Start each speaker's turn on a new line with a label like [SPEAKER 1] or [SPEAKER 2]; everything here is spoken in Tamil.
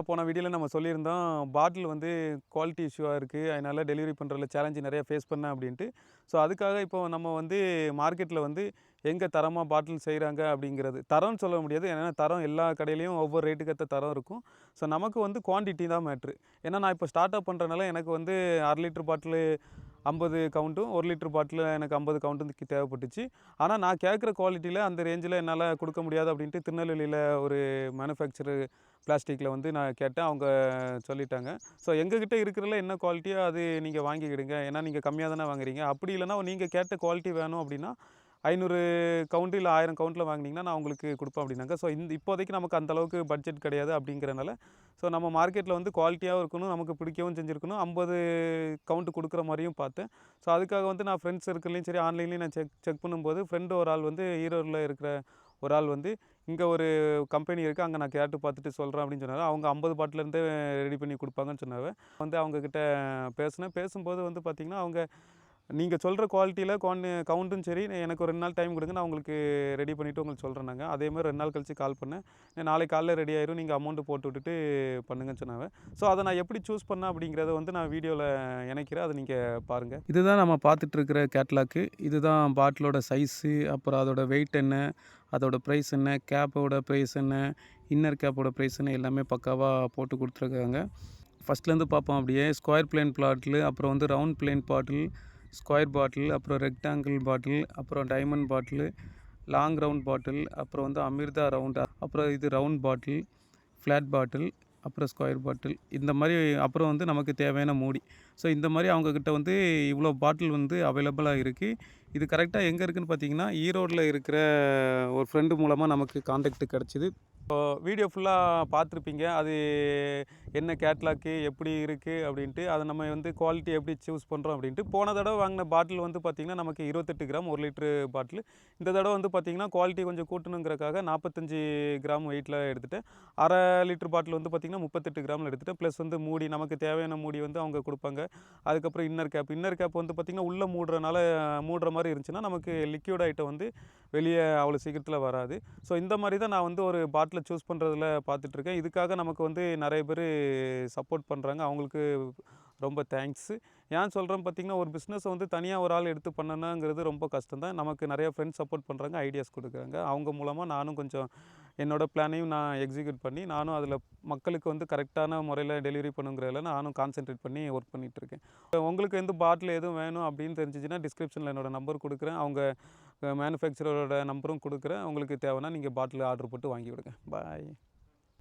[SPEAKER 1] போன வீடியோல நம்ம சொல்லியிருந்தோம், பாட்டில் வந்து குவாலிட்டி இஷ்யூவா இருக்கு. அதனால டெலிவரி பண்றதுல சேலஞ்சு நெறைய ஃபேஸ் பண்ணேன் அப்படின்ட்டு. ஸோ, அதுக்காக இப்போ நம்ம வந்து மார்க்கெட்ல வந்து எங்க தரமா பாட்டில் செய்றாங்க அப்படிங்கிறது. தரம்னு சொல்ல முடியாது. ஏன்னா தரம் எல்லா கடையிலயும் ஒவ்வொரு ரேட்டுக்கு ஏத்த தரம் இருக்கும். ஸோ, நமக்கு வந்து குவான்டிட்டி தான் மேட்ரு. ஏன்னா நான் இப்போ ஸ்டார்ட் அப் பண்றனால எனக்கு வந்து 1/2 லிட்டர் பாட்டிலு 50 கவுண்ட்டும், 1 லிட்டர் பாட்டில்ல எனக்கு 50 கவுண்ட்டும் தேவைப்பட்டுச்சு. ஆனா நான் கேட்குற குவாலிட்டியில அந்த ரேஞ்சில என்னால குடுக்க முடியாது அப்படின்ட்டு திருநெல்வேலியில ஒரு மேனுஃபேக்சரர் பிளாஸ்டிக்ல வந்து நான் கேட்டேன். அவங்க சொல்லிட்டாங்க. ஸோ எங்ககிட்ட இருக்கிறதுல என்ன குவாலிட்டியோ அது நீங்க வாங்கிக்கிடுங்க. ஏன்னா நீங்க கம்மியா தானே வாங்குறீங்க. அப்படி இல்லன்னா நீங்க கேட்ட குவாலிட்டி வேணும் அப்படின்னா, 500 கவுண்ட் இல்ல 1000 கவுண்ட்ல வாங்குனீங்கன்னா, நான் உங்களுக்கு குடுப்பேன் அப்படின்னாங்க. ஸோ இப்போதைக்கு நமக்கு அந்த அளவுக்கு பட்ஜெட் கிடையாது அப்படிங்கிறனால, ஸோ நம்ம மார்க்கெட்ல வந்து குவாலிட்டியாவும் இருக்கணும், நமக்கு பிடிக்கவும் செஞ்சிருக்கணும். 50 கவுண்ட் குடுக்குற மாரியும் பார்த்தேன். ஸோ அதுக்காக வந்து நான் ஃப்ரெண்ட்ஸ் சர்க்கிள்லயும் சரி, ஆன்லைன்லயும் நான் செக் செக் பண்ணும்போது, ஃப்ரெண்ட் ஒரு ஆள் வந்து ஈரோட்ல இருக்கிற ஒரு ஆள் வந்து, இங்க ஒரு கம்பெனி இருக்கு. அங்க நான் கேட்டு பார்த்துட்டு சொல்றேன் அப்படின்னு சொன்னாரு. அவங்க 50 பாட்டிலேருந்தே ரெடி பண்ணி குடுப்பாங்கன்னு சொன்னாங்க. வந்து அவங்க கிட்ட பேசினேன். பேசும்போது வந்து பார்த்தீங்கன்னா, அவங்க நீங்க சொல்ற குவாலிட்டியில கவுண்ட்டும் சரி, எனக்கு ஒரு 2 நாள் டைம் குடுங்க. நான் உங்களுக்கு ரெடி பண்ணிட்டு உங்களுக்கு சொல்றேன்னாங்க. அதேமாரி 2 நாள் கழிச்சு கால் பண்ணேன். நாளைக்கு காலைல ரெடி ஆயிரும். நீங்க அமௌண்ட் போட்டு விட்டுட்டு பண்ணுங்கன்னு சொன்னாங்க. ஸோ அத நான் எப்படி சூஸ் பண்ணேன் அப்படிங்கிறத வந்து நான் வீடியோல இணைக்கிறேன். அத நீங்க பாருங்க. இதுதான் நம்ம பார்த்துட்டு இருக்கிற கேட்லாக்கு. இதுதான் பாட்டிலோட சைஸு, அப்புறம் அதோட வெயிட் என்ன, அதோட பிரைஸ் என்ன, கேப்போட பிரைஸ் என்ன, இன்னர் கேப்போட பிரைஸ் என்ன எல்லாமே பக்காவா போட்டு குடுத்துருக்காங்க. ஃபர்ஸ்ட்லேருந்து பார்ப்போம் அப்படியே. ஸ்கொயர் பிளேன் பாட்டிலு, அப்புறம் வந்து ரவுண்ட் பிளேன் பாட்டில், ஸ்கொயர் பாட்டில், அப்புறம் ரெக்டாங்கிள் பாட்டில், அப்புறம் டைமண்ட் பாட்டிலு, லாங் ரவுண்ட் பாட்டில், அப்புறம் வந்து அமிர்தா ரவுண்ட், அப்புறம் இது ரவுண்ட் பாட்டில், ஃப்ளாட் பாட்டில், அப்புறம் ஸ்கொயர் பாட்டில். இந்த மாரி அப்புறம் வந்து நமக்கு தேவையான மூடி. ஸோ இந்த மாரி அவங்ககிட்ட வந்து இவ்வளோ பாட்டில் வந்து அவைலபிளா இருக்கு. இது கரெக்ட்டா எங்க இருக்குன்னு பார்த்தீங்கன்னா, ஈரோட்ல இருக்கிற ஒரு ஃப்ரெண்டு மூலமா நமக்கு கான்டாக்ட் கிடைச்சது. வீடியோ ஃபுல்லா பார்த்துருப்பீங்க. அது என்ன கேட்லாக்கு, எப்படி இருக்கு அப்படின்ட்டு. அத நம்ம வந்து குவாலிட்டி எப்படி சூஸ் பண்ணுறோம் அப்படின்ட்டு. போன தடவ வாங்கின பாட்டில் வந்து பார்த்தீங்கன்னா, நமக்கு 28 கிராம் 1 லிட்டரு பாட்டிலு. இந்த தடவ வந்து பார்த்தீங்கன்னா, குவாலிட்டி கொஞ்சம் கூட்டணுங்கிறக்காக 45 கிராம் வெயிட்ல எடுத்துட்டேன். 1/2 லிட்டர் பாட்டில் வந்து பார்த்தீங்கன்னா, 38 கிராம்ல எடுத்துட்டேன். ப்ளஸ் வந்து மூடி, நமக்கு தேவையான மூடி வந்து அவங்க குடுப்பாங்க. அதுக்கப்புறம் இன்னர் கேப். இன்னர் கேப் வந்து பார்த்தீங்கன்னா, உள்ள மூடுறனால மூடுற மாரி இருந்துச்சுன்னா, நமக்கு லிக்விட் ஐட்டம் வந்து வெளிய அவ்வளோ சீக்கிரத்தில வராது. ஸோ இந்த மாரி தான் நான் வந்து ஒரு பாட்டில சூஸ் பண்ணுறதுல பார்த்துட்ருக்கேன். இதுக்காக நமக்கு வந்து நெறைய பேரு சப்போர்ட் பண்றாங்க. அவங்களுக்கு ரொம்ப தேங்க்ஸு. ஏன் சொல்றேன்னு பார்த்தீங்கன்னா, ஒரு பிஸ்னஸ வந்து தனியா ஒரு ஆள் எடுத்து பண்ணணுங்கிறது ரொம்ப கஷ்டம் தான். நமக்கு நெறைய ஃப்ரெண்ட்ஸ் சப்போர்ட் பண்றாங்க, ஐடியாஸ் குடுக்குறாங்க. அவங்க மூலமா நானும் கொஞ்சம் என்னோட பிளானையும் நான் எக்ஸிக்யூட் பண்ணி, நானும் அதில மக்களுக்கு வந்து கரெக்ட்டான முறையில டெலிவரி பண்ணுங்கிறதுல நானும் கான்சன்ட்ரேட் பண்ணி ஒர்க் பண்ணிட்டுருக்கேன். உங்களுக்கு எந்த பாட்டில் எதுவும் வேணும் அப்படின்னு தெரிஞ்சுச்சுன்னா, டிஸ்கிரிப்ஷன்ல என்னோட நம்பர் குடுக்குறேன். அவங்க மேனுஃபேக்சரரோட நம்பரும் குடுக்குறேன். உங்களுக்கு தேவைன்னா நீங்க பாட்டில் ஆர்டர் போட்டு வாங்கி விடுங்க. பாய்.